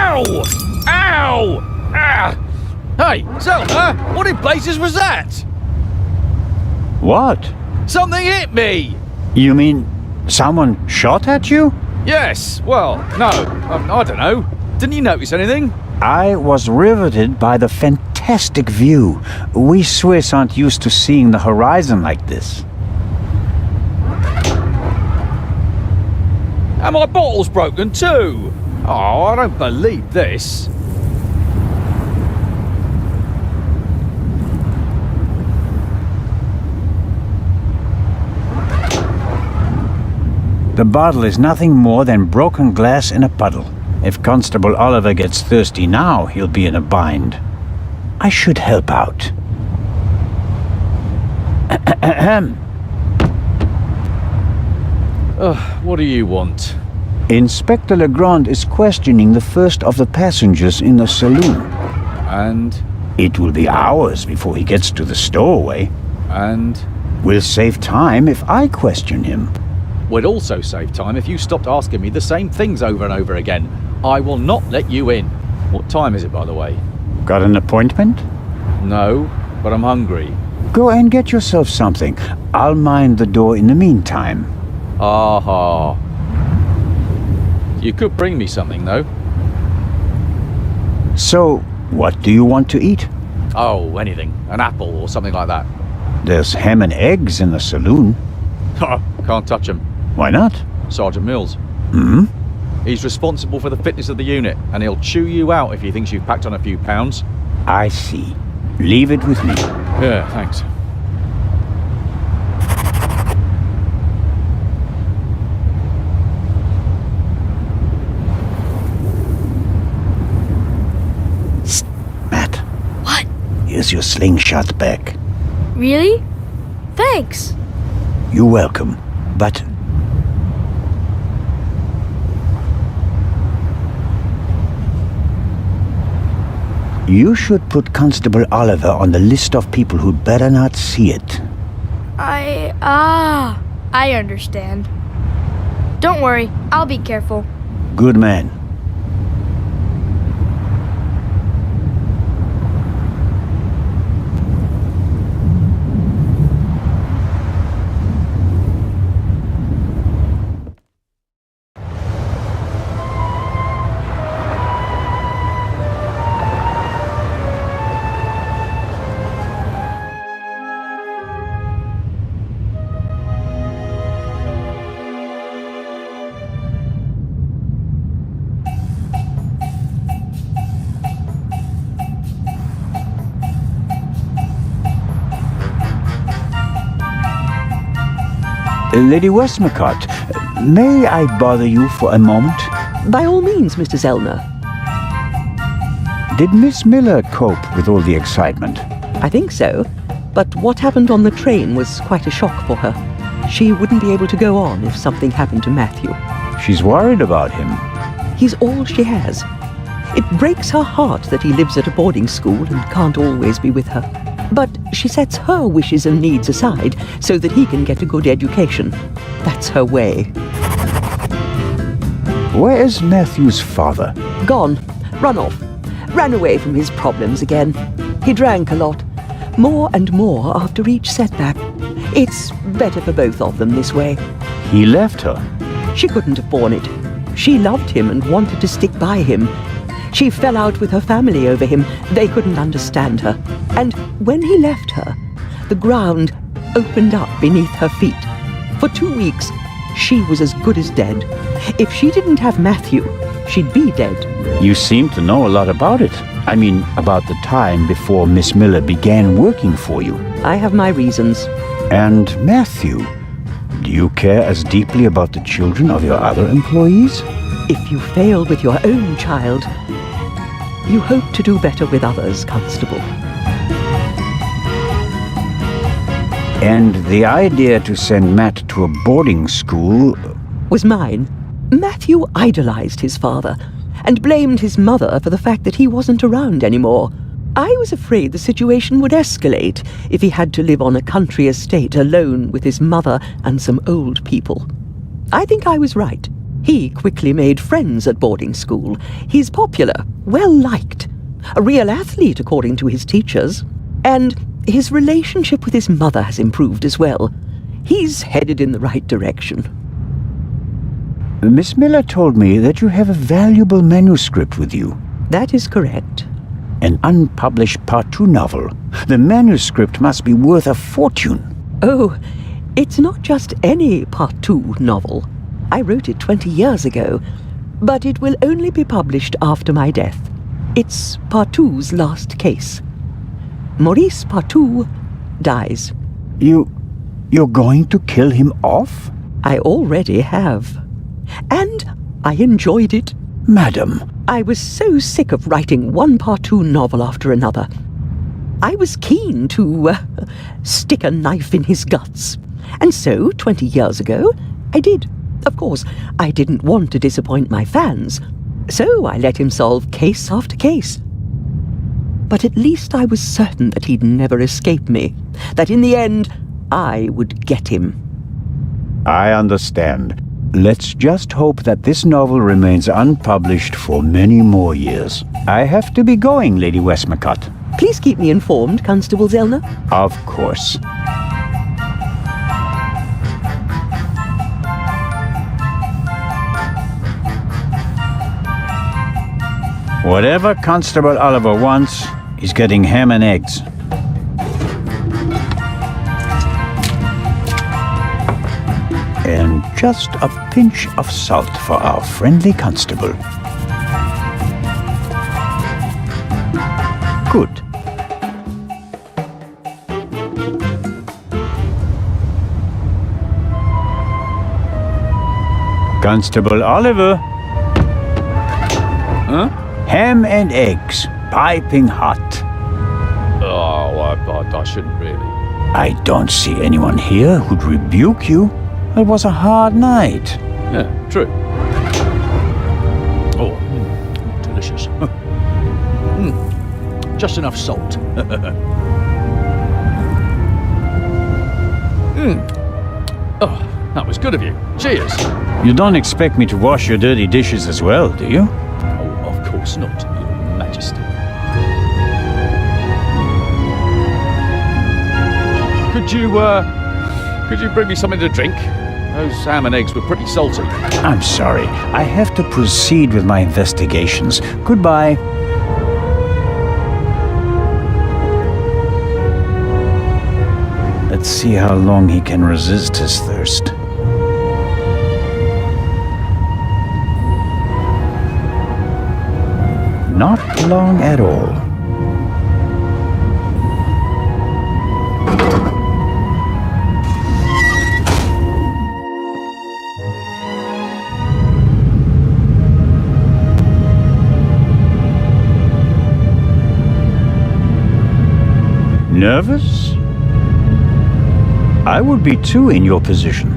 Ow! Ow! Ah! Hey, Zelda, what in blazes was that? What? Something hit me! You mean someone shot at you? Yes, well, no, I don't know. Didn't you notice anything? I was riveted by the fantastic view. We Swiss aren't used to seeing the horizon like this. And my bottle's broken too! Oh, I don't believe this. The bottle is nothing more than broken glass in a puddle. If Constable Oliver gets thirsty now, he'll be in a bind. I should help out. What do you want? Inspector Legrand is questioning the first of the passengers in the saloon. And? It will be hours before he gets to the stowaway. And? We'll save time if I question him. We'd also save time if you stopped asking me the same things over and over again. I will not let you in. What time is it, by the way? Got an appointment? No, but I'm hungry. Go and get yourself something. I'll mind the door in the meantime. Aha. You could bring me something, though. So, what do you want to eat? Oh, anything. An apple or something like that. There's ham and eggs in the saloon. Can't touch him. Why not? Sergeant Mills. Hmm? He's responsible for the fitness of the unit, and he'll chew you out if he thinks you've packed on a few pounds. I see. Leave it with me. Yeah, thanks. Matt. What? Here's your slingshot back. Really? Thanks. You're welcome. But you should put Constable Oliver on the list of people who'd better not see it. I understand. Don't worry, I'll be careful. Good man. Lady Westmacott, may I bother you for a moment? By all means, Mr. Zellner. Did Miss Miller cope with all the excitement? I think so. But what happened on the train was quite a shock for her. She wouldn't be able to go on if something happened to Matthew. She's worried about him. He's all she has. It breaks her heart that he lives at a boarding school and can't always be with her. But she sets her wishes and needs aside so that he can get a good education. That's her way. Where is Matthew's father? Gone. Run off. Ran away from his problems again. He drank a lot. More and more after each setback. It's better for both of them this way. He left her. She couldn't have borne it. She loved him and wanted to stick by him. She fell out with her family over him. They couldn't understand her. And when he left her, the ground opened up beneath her feet. For 2 weeks, she was as good as dead. If she didn't have Matthew, she'd be dead. You seem to know a lot about it. I mean, about the time before Miss Miller began working for you. I have my reasons. And Matthew, do you care as deeply about the children of your other employees? If you fail with your own child, you hope to do better with others, Constable. And the idea to send Matt to a boarding school was mine. Matthew idolized his father and blamed his mother for the fact that he wasn't around anymore. I was afraid the situation would escalate if he had to live on a country estate alone with his mother and some old people. I think I was right. He quickly made friends at boarding school. He's popular, well-liked, a real athlete according to his teachers. And his relationship with his mother has improved as well. He's headed in the right direction. Miss Miller told me that you have a valuable manuscript with you. That is correct. An unpublished Part 2 novel. The manuscript must be worth a fortune. Oh, it's not just any Part 2 novel. I wrote it 20 years ago, but it will only be published after my death. It's Part 2's last case. Maurice Partout dies. You're going to kill him off? I already have. And I enjoyed it. Madam, I was so sick of writing one Part 2 novel after another. I was keen to stick a knife in his guts. And so, 20 years ago, I did. Of course, I didn't want to disappoint my fans, so I let him solve case after case. But at least I was certain that he'd never escape me, that in the end, I would get him. I understand. Let's just hope that this novel remains unpublished for many more years. I have to be going, Lady Westmacott. Please keep me informed, Constable Zellner. Of course. Whatever Constable Oliver wants, he's getting ham and eggs. And just a pinch of salt for our friendly constable. Good. Constable Oliver. Huh? Ham and eggs, piping hot. Oh, I shouldn't really. I don't see anyone here who'd rebuke you. It was a hard night. Yeah, true. Oh, delicious. Just enough salt. Oh, that was good of you. Cheers. You don't expect me to wash your dirty dishes as well, do you? Oh, of course not, Your Majesty. Could you bring me something to drink? Those ham and eggs were pretty salty. I'm sorry. I have to proceed with my investigations. Goodbye. Let's see how long he can resist his thirst. Not long at all. Nervous? I would be too in your position.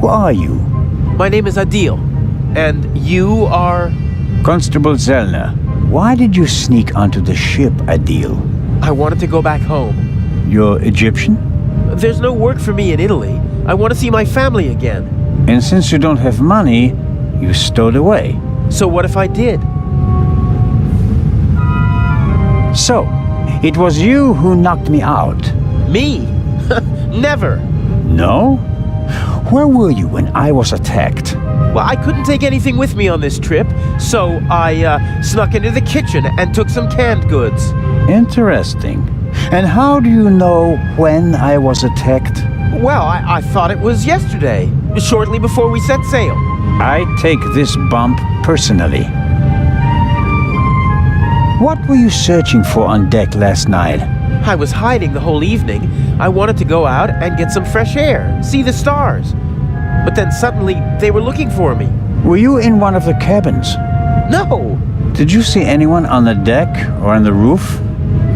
Who are you? My name is Adil, and you are... Constable Zellner. Why did you sneak onto the ship, Adil? I wanted to go back home. You're Egyptian? There's no work for me in Italy. I want to see my family again. And since you don't have money, you stowed away. So what if I did? So, it was you who knocked me out. Me? Never. No? Where were you when I was attacked? Well, I couldn't take anything with me on this trip, so I snuck into the kitchen and took some canned goods. Interesting. And how do you know when I was attacked? Well, I thought it was yesterday, shortly before we set sail. I take this bump personally. What were you searching for on deck last night? I was hiding the whole evening. I wanted to go out and get some fresh air, see the stars. But then suddenly, they were looking for me. Were you in one of the cabins? No! Did you see anyone on the deck or on the roof?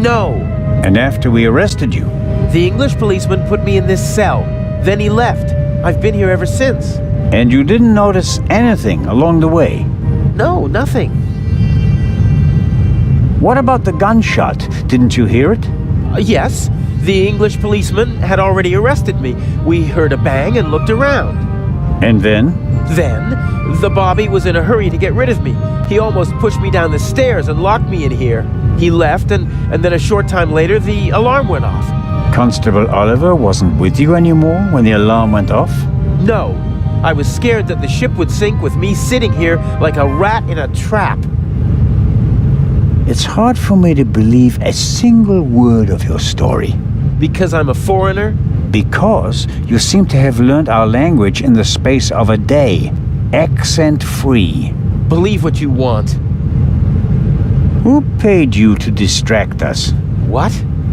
No! And after we arrested you? The English policeman put me in this cell. Then he left. I've been here ever since. And you didn't notice anything along the way? No, nothing. What about the gunshot? Didn't you hear it? Yes, The English policeman had already arrested me. We heard a bang and looked around. And then? Then, the Bobby was in a hurry to get rid of me. He almost pushed me down the stairs and locked me in here. He left, and then a short time later, the alarm went off. Constable Oliver wasn't with you anymore when the alarm went off? No, I was scared that the ship would sink with me sitting here like a rat in a trap. It's hard for me to believe a single word of your story. Because I'm a foreigner? Because you seem to have learned our language in the space of a day, accent-free. Believe what you want. Who paid you to distract us? What?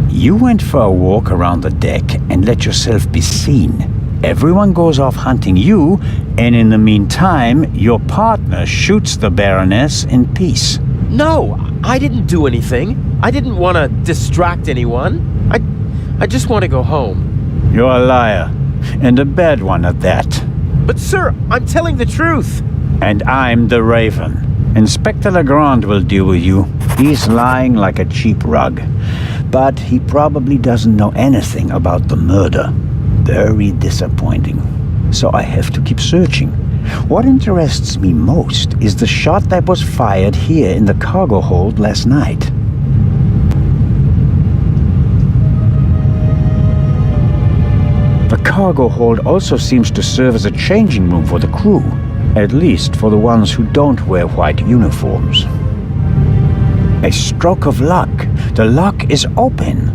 You went for a walk around the deck and let yourself be seen. Everyone goes off hunting you, and in the meantime, your partner shoots the Baroness in peace. No, I didn't do anything. I didn't want to distract anyone. I just want to go home. You're a liar, and a bad one at that. But sir, I'm telling the truth. And I'm the Raven. Inspector Legrand will deal with you. He's lying like a cheap rug. But he probably doesn't know anything about the murder. Very disappointing. So I have to keep searching. What interests me most is the shot that was fired here in the cargo hold last night. The cargo hold also seems to serve as a changing room for the crew. At least for the ones who don't wear white uniforms. A stroke of luck. The lock is open.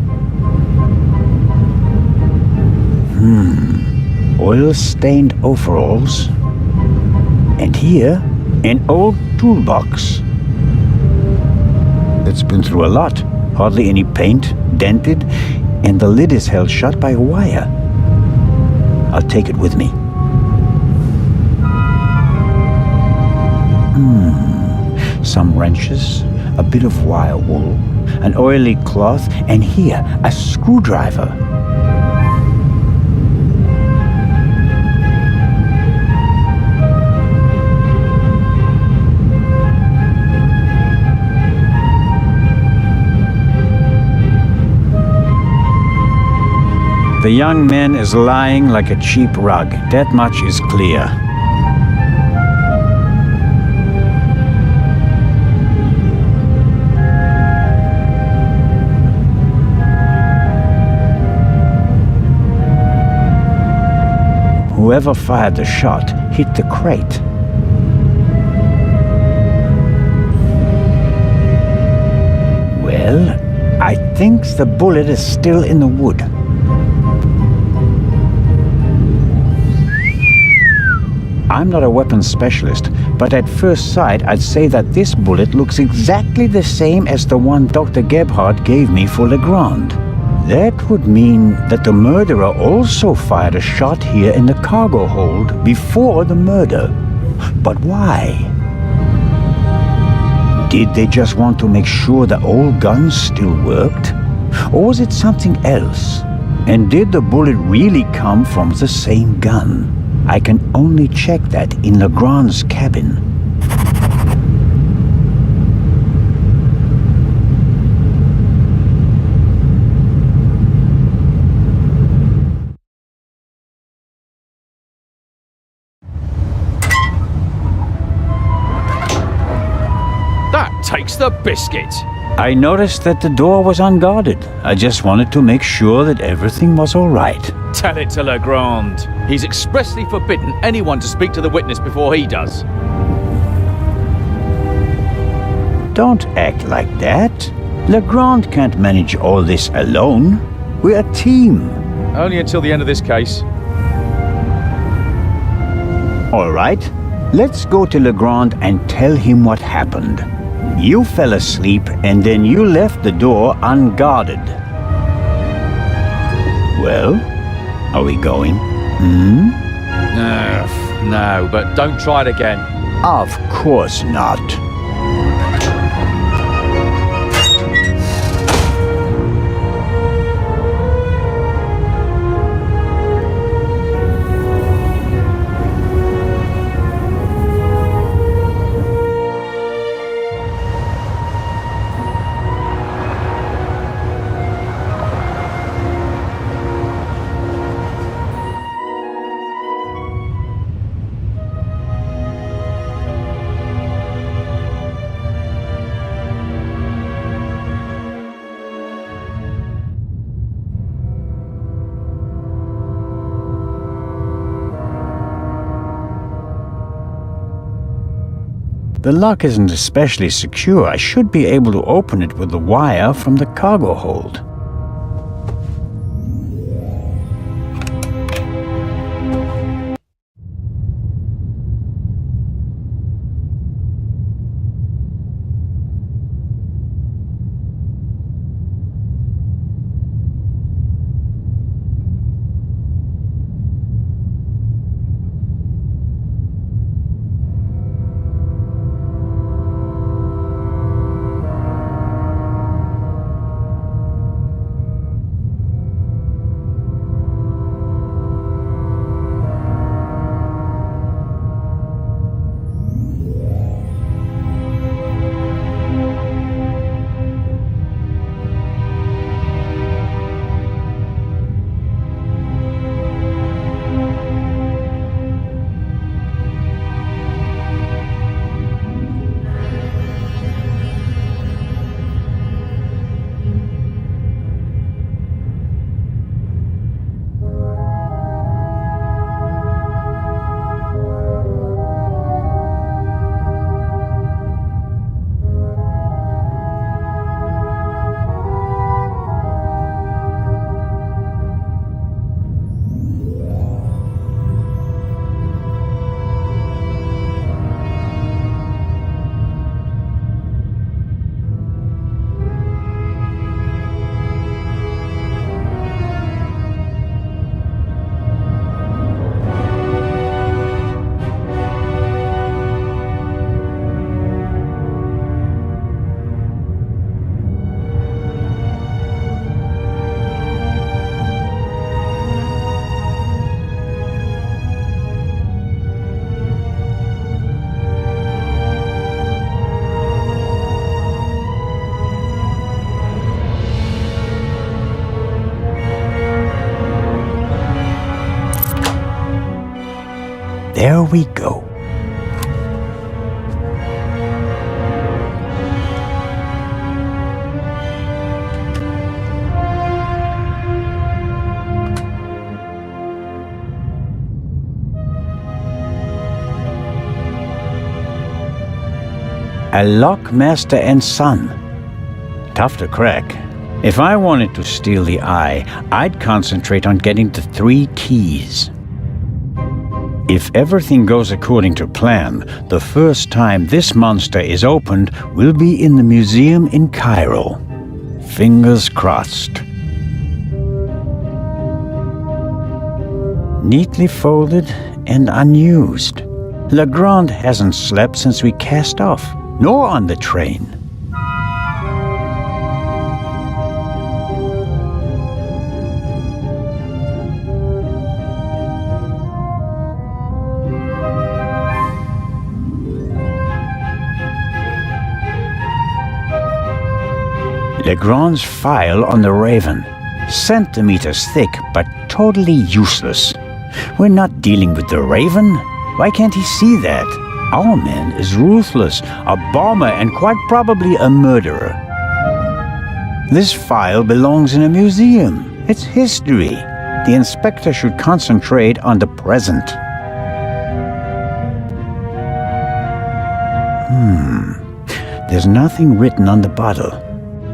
Oil-stained overalls. And here, an old toolbox. It's been through a lot. Hardly any paint, dented, and the lid is held shut by a wire. I'll take it with me. Some wrenches, a bit of wire wool, an oily cloth, and here, a screwdriver. The young man is lying like a cheap rug. That much is clear. Whoever fired the shot hit the crate. Well, I think the bullet is still in the wood. I'm not a weapons specialist, but at first sight I'd say that this bullet looks exactly the same as the one Dr. Gebhardt gave me for Legrand. That would mean that the murderer also fired a shot here in the cargo hold before the murder. But why? Did they just want to make sure the old gun still worked? Or was it something else? And did the bullet really come from the same gun? I can only check that in Legrand's cabin. That takes the biscuit. I noticed that the door was unguarded. I just wanted to make sure that everything was all right. Tell it to Legrand. He's expressly forbidden anyone to speak to the witness before he does. Don't act like that. Legrand can't manage all this alone. We're a team. Only until the end of this case. All right, let's go to Legrand and tell him what happened. You fell asleep and then you left the door unguarded. Well, are we going? No, but don't try it again. Of course not. The lock isn't especially secure. I should be able to open it with the wire from the cargo hold. There we go. A lock master and son. Tough to crack. If I wanted to steal the eye, I'd concentrate on getting the 3 keys. If everything goes according to plan, the first time this monster is opened will be in the museum in Cairo. Fingers crossed. Neatly folded and unused. Legrand hasn't slept since we cast off, nor on the train. Legrand's file on the Raven. Centimeters thick, but totally useless. We're not dealing with the Raven. Why can't he see that? Our man is ruthless, a bomber, and quite probably a murderer. This file belongs in a museum. It's history. The inspector should concentrate on the present. There's nothing written on the bottle.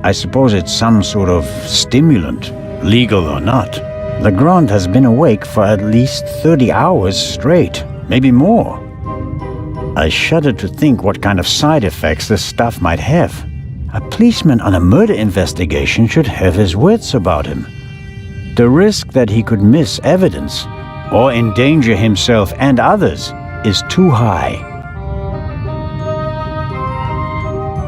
I suppose it's some sort of stimulant, legal or not. Legrand has been awake for at least 30 hours straight, maybe more. I shudder to think what kind of side effects this stuff might have. A policeman on a murder investigation should have his wits about him. The risk that he could miss evidence or endanger himself and others is too high.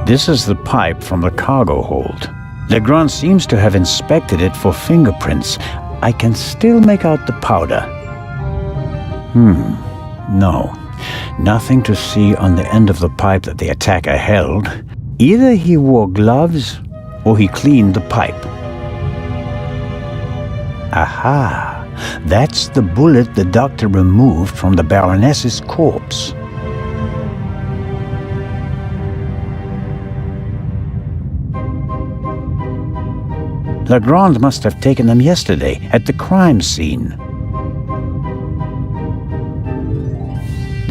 This is the pipe from the cargo hold. Legrand seems to have inspected it for fingerprints. I can still make out the powder. No. Nothing to see on the end of the pipe that the attacker held. Either he wore gloves or he cleaned the pipe. Aha! That's the bullet the doctor removed from the Baroness's corpse. Legrand must have taken them yesterday at the crime scene.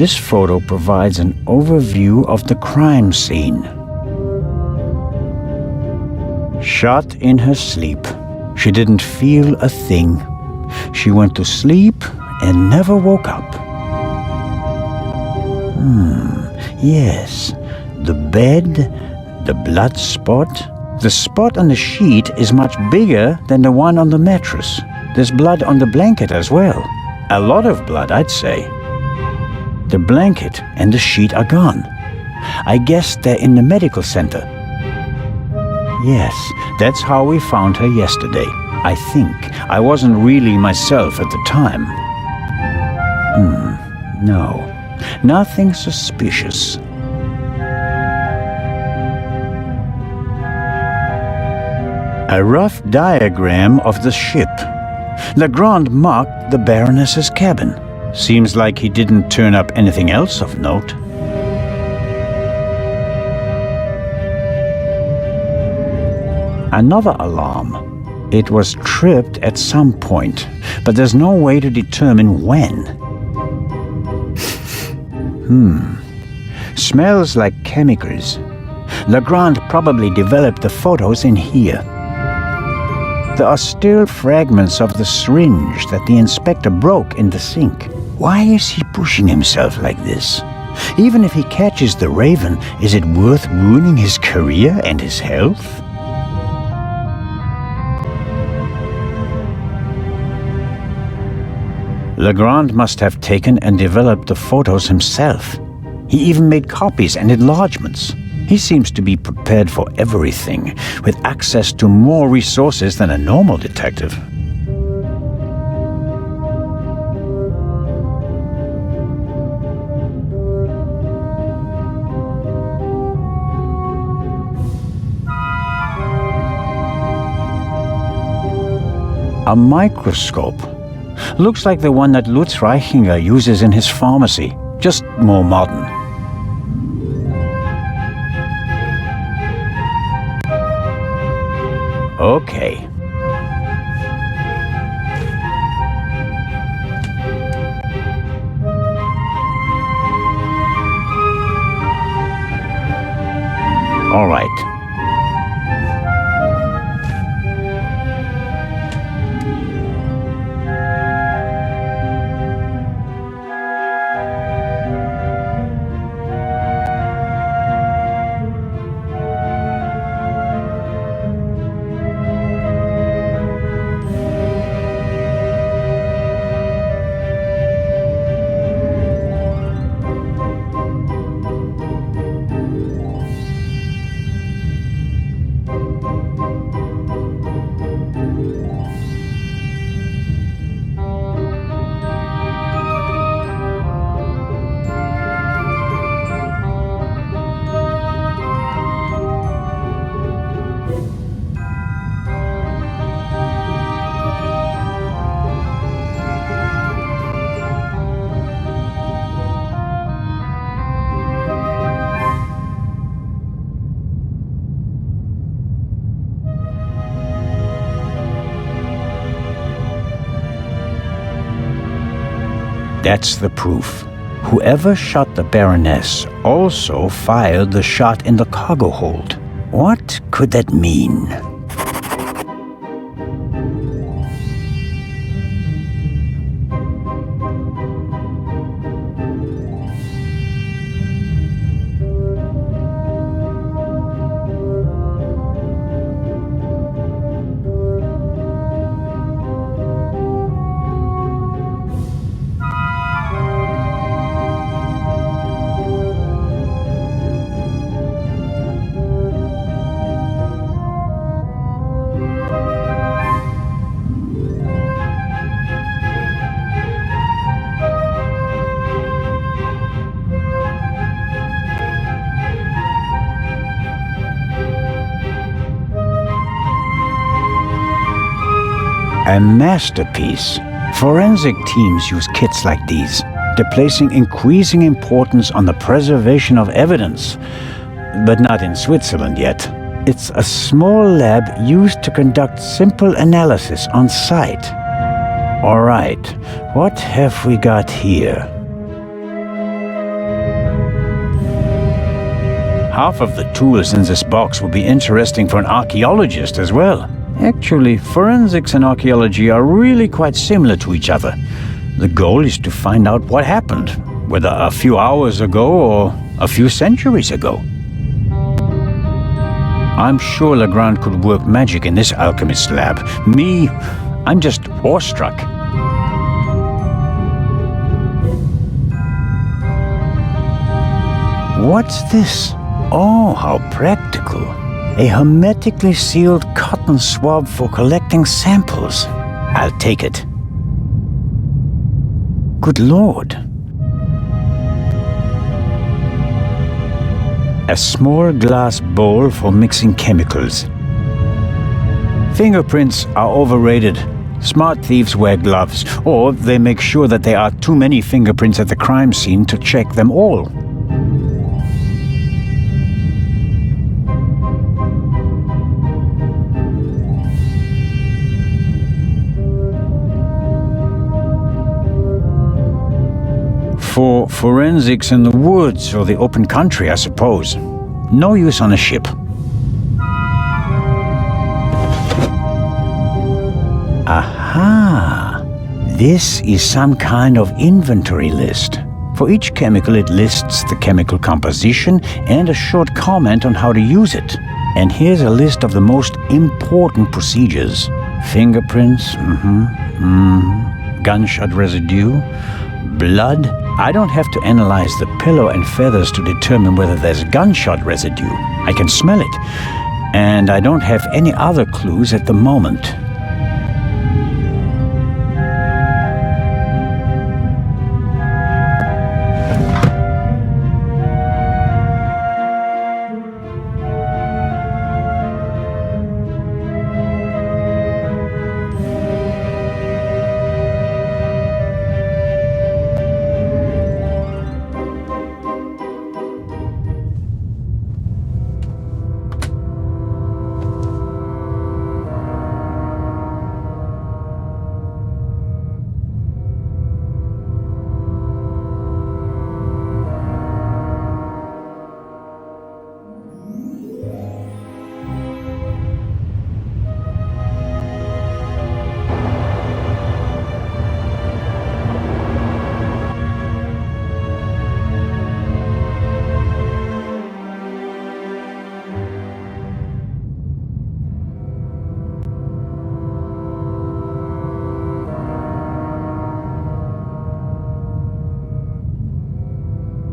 This photo provides an overview of the crime scene. Shot in her sleep. She didn't feel a thing. She went to sleep and never woke up. Yes. The bed, the blood spot. The spot on the sheet is much bigger than the one on the mattress. There's blood on the blanket as well. A lot of blood, I'd say. The blanket and the sheet are gone. I guess they're in the medical center. Yes, that's how we found her yesterday. I think. I wasn't really myself at the time. No. Nothing suspicious. A rough diagram of the ship. Legrand marked the Baroness's cabin. Seems like he didn't turn up anything else of note. Another alarm. It was tripped at some point, but there's no way to determine when. Smells like chemicals. Legrand probably developed the photos in here. There are still fragments of the syringe that the inspector broke in the sink. Why is he pushing himself like this? Even if he catches the Raven, is it worth ruining his career and his health? Legrand must have taken and developed the photos himself. He even made copies and enlargements. He seems to be prepared for everything, with access to more resources than a normal detective. A microscope. Looks like the one that Lutz Reichinger uses in his pharmacy, just more modern. Okay. All right. That's the proof. Whoever shot the Baroness also fired the shot in the cargo hold. What could that mean? A masterpiece. Forensic teams use kits like these. They're placing increasing importance on the preservation of evidence, but not in Switzerland yet. It's a small lab used to conduct simple analysis on site. All right, what have we got here? Half of the tools in this box would be interesting for an archaeologist as well. Actually, forensics and archaeology are really quite similar to each other. The goal is to find out what happened, whether a few hours ago or a few centuries ago. I'm sure Legrand could work magic in this alchemist's lab. Me, I'm just awestruck. What's this? Oh, how practical. A hermetically sealed cotton swab for collecting samples. I'll take it. Good Lord. A small glass bowl for mixing chemicals. Fingerprints are overrated. Smart thieves wear gloves, or they make sure that there are too many fingerprints at the crime scene to check them all. For forensics in the woods or the open country, I suppose. No use on a ship. Aha! This is some kind of inventory list. For each chemical, it lists the chemical composition and a short comment on how to use it. And here's a list of the most important procedures. Fingerprints, gunshot residue, blood. I don't have to analyze the pillow and feathers to determine whether there's gunshot residue. I can smell it. And I don't have any other clues at the moment.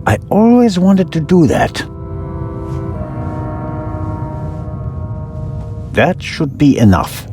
I always wanted to do that. That should be enough.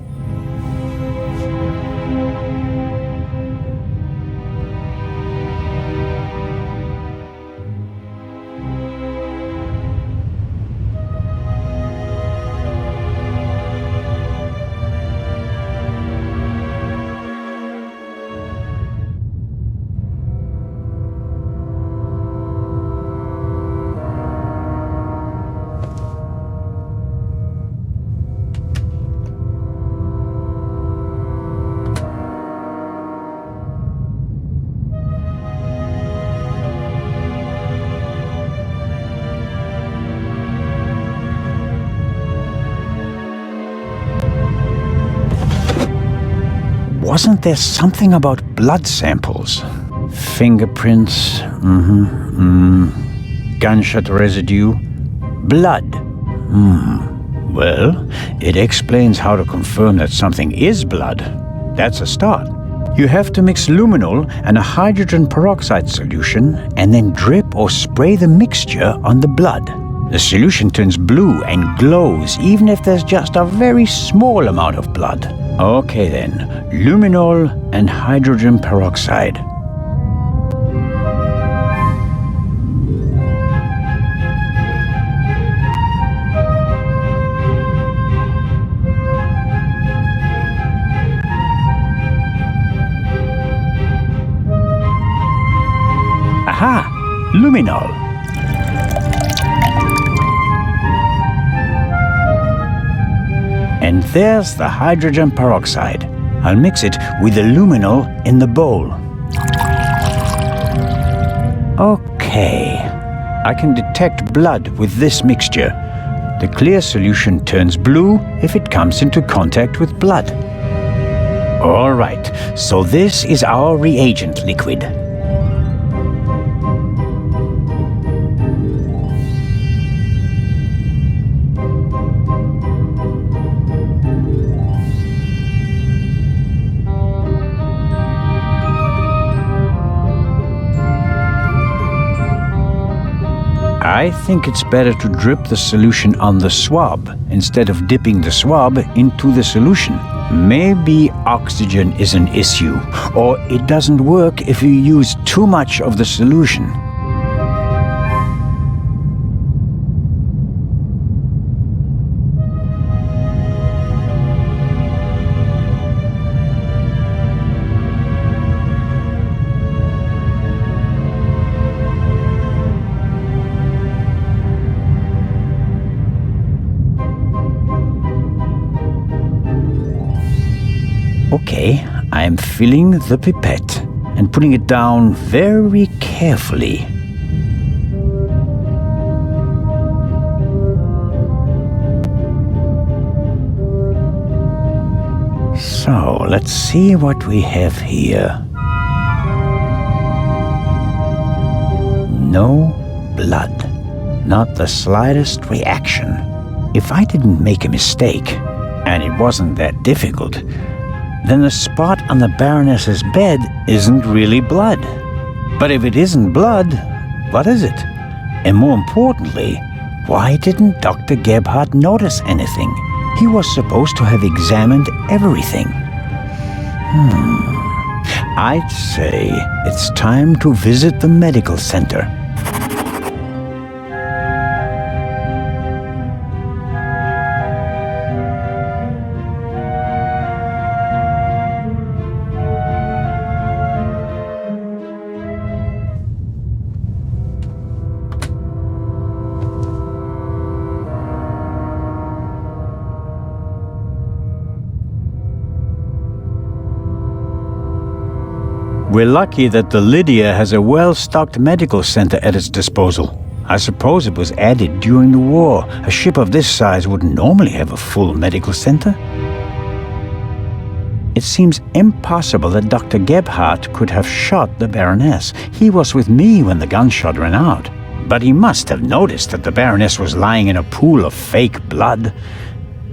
Wasn't there something about blood samples? Fingerprints, gunshot residue, blood. Well, it explains how to confirm that something is blood. That's a start. You have to mix luminol and a hydrogen peroxide solution and then drip or spray the mixture on the blood. The solution turns blue and glows even if there's just a very small amount of blood. Okay then, luminol and hydrogen peroxide. Aha! Luminol. And there's the hydrogen peroxide. I'll mix it with the luminol in the bowl. Okay. I can detect blood with this mixture. The clear solution turns blue if it comes into contact with blood. All right, so this is our reagent liquid. I think it's better to drip the solution on the swab instead of dipping the swab into the solution. Maybe oxygen is an issue, or it doesn't work if you use too much of the solution. Okay, I'm filling the pipette and putting it down very carefully. So, let's see what we have here. No blood. Not the slightest reaction. If I didn't make a mistake, and it wasn't that difficult, then the spot on the Baroness's bed isn't really blood. But if it isn't blood, what is it? And more importantly, why didn't Dr. Gebhardt notice anything? He was supposed to have examined everything. I'd say it's time to visit the medical center. We're lucky that the Lydia has a well-stocked medical center at its disposal. I suppose it was added during the war. A ship of this size wouldn't normally have a full medical center. It seems impossible that Dr. Gebhardt could have shot the Baroness. He was with me when the gunshot ran out. But he must have noticed that the Baroness was lying in a pool of fake blood.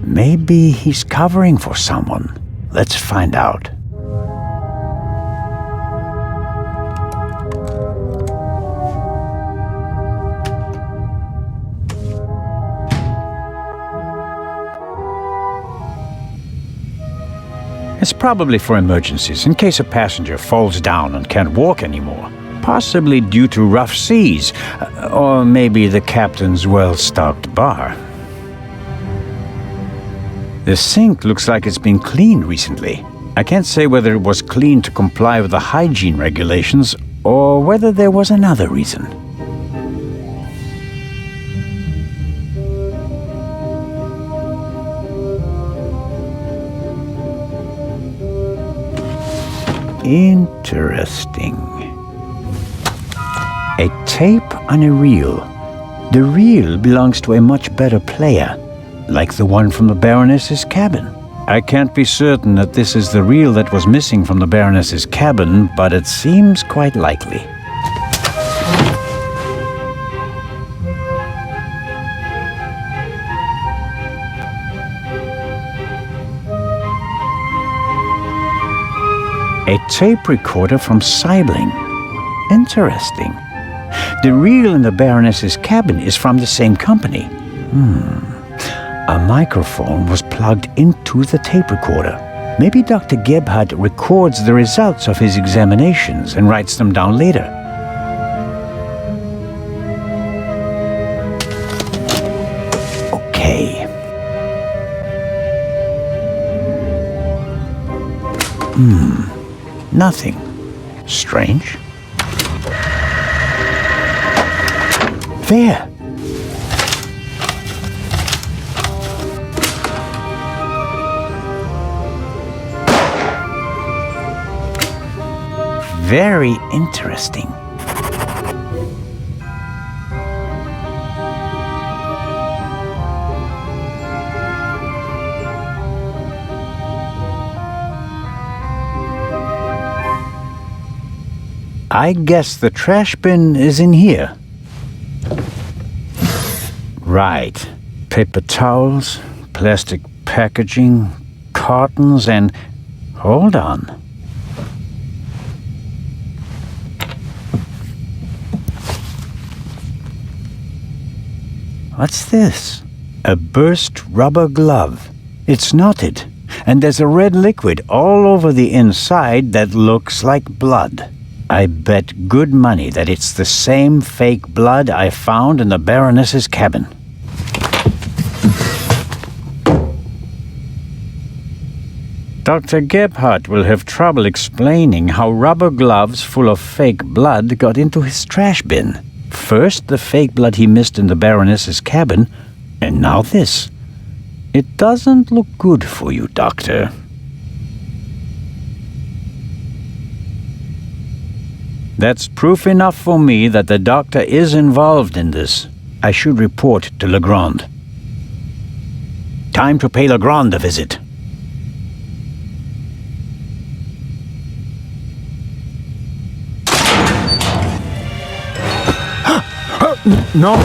Maybe he's covering for someone. Let's find out. It's probably for emergencies, in case a passenger falls down and can't walk anymore. Possibly due to rough seas, or maybe the captain's well-stocked bar. The sink looks like it's been cleaned recently. I can't say whether it was cleaned to comply with the hygiene regulations, or whether there was another reason. Interesting. A tape on a reel. The reel belongs to a much better player, like the one from the Baroness's cabin. I can't be certain that this is the reel that was missing from the Baroness's cabin, but it seems quite likely. A tape recorder from Saibling. Interesting. The reel in the Baroness's cabin is from the same company. A microphone was plugged into the tape recorder. Maybe Dr. Gebhardt records the results of his examinations and writes them down later. Okay. Nothing. Strange. There. Very interesting. I guess the trash bin is in here. Right. Paper towels, plastic packaging, cartons, and... Hold on. What's this? A burst rubber glove. It's knotted, and there's a red liquid all over the inside that looks like blood. I bet good money that it's the same fake blood I found in the Baroness's cabin. Dr. Gebhardt will have trouble explaining how rubber gloves full of fake blood got into his trash bin. First, the fake blood he missed in the Baroness's cabin, and now this. It doesn't look good for you, Doctor. That's proof enough for me that the doctor is involved in this. I should report to Legrand. Time to pay Legrand a visit. No!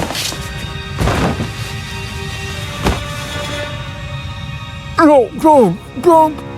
No, don't!